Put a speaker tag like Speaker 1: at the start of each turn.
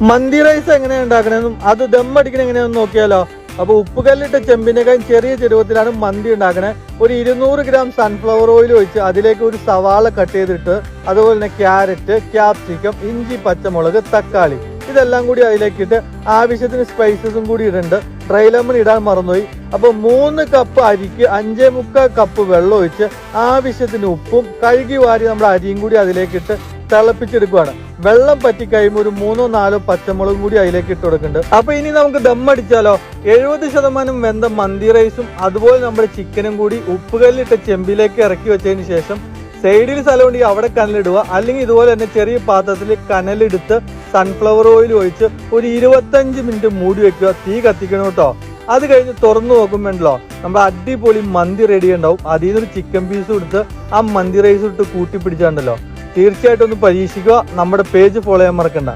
Speaker 1: മന്തി rice എങ്ങനെയാണ് ഉണ്ടാക്കണമെന്നും അത് ദമ്മടിക്കണ എങ്ങനെയാണെന്ന് നോക്കിയാലോ. അപ്പൊ ഉപ്പുകല്ലിട്ട ചെമ്പിനേക്കാൾ ചെറിയ ചെരുവത്തിലാണ് മന്തി ഉണ്ടാക്കണേ. ഒരു 200 ഗ്രാം സൺഫ്ലവർ ഓയിൽ ഒഴിച്ച് അതിലേക്ക് ഒരു സവാള കട്ട് ചെയ്തിട്ട് അതുപോലെ തന്നെ ക്യാരറ്റ്, ക്യാപ്സിക്കം, ഇഞ്ചി, പച്ചമുളക്, തക്കാളി ഇതെല്ലാം കൂടി അതിലേക്ക് ഇട്ട് ആവശ്യത്തിന് സ്പൈസസും കൂടി ഇടുന്നുണ്ട്. ഡ്രൈ ലെമൺ ഇടാൻ മറന്നുപോയി. അപ്പൊ 3 കപ്പ് അരിക്ക് 5.25 കപ്പ് വെള്ളം ഒഴിച്ച് ആവശ്യത്തിന് ഉപ്പും കഴുകി വാരി നമ്മുടെ അരിയും കൂടി അതിലേക്ക് ഇട്ട് തിളപ്പിച്ചെടുക്കുകയാണ്. വെള്ളം പറ്റി കഴിയുമ്പോൾ ഒരു 3-4 പച്ചമുളകും കൂടി അതിലേക്ക് ഇട്ട് കൊടുക്കുന്നുണ്ട്. അപ്പൊ ഇനി നമുക്ക് ദമ്മടിച്ചാലോ. 70% വെന്ത മന്തി റൈസും അതുപോലെ നമ്മുടെ ചിക്കനും കൂടി ഉപ്പുകല്ലിട്ട ചെമ്പിലേക്ക് ഇറക്കി വെച്ചതിന് ശേഷം സൈഡിൽ സ്ഥലമുണ്ടെങ്കിൽ അവിടെ കനലിടുക, അല്ലെങ്കിൽ ഇതുപോലെ തന്നെ ചെറിയ പാത്രത്തിൽ കനലെടുത്ത് സൺഫ്ലവർ ഓയിൽ ഒഴിച്ച് ഒരു 25 മിനിറ്റ് മൂടി വെക്കുക. തീ കത്തിക്കണം കേട്ടോ. അത് കഴിഞ്ഞ് തുറന്നു നോക്കുമ്പോണ്ടല്ലോ നമ്മുടെ അടിപൊളി മന്തി റെഡി ഉണ്ടാവും. അതിൽ നിന്നൊരു ചിക്കൻ പീസ് എടുത്ത് ആ മന്തി റൈസ് ഇട്ട് കൂട്ടി പിടിച്ചാണ്ടല്ലോ തീർച്ചയായിട്ടും ഒന്ന് പരീക്ഷിക്കുക. നമ്മുടെ പേജ് ഫോളോ ചെയ്യാൻ മറക്കണ്ട.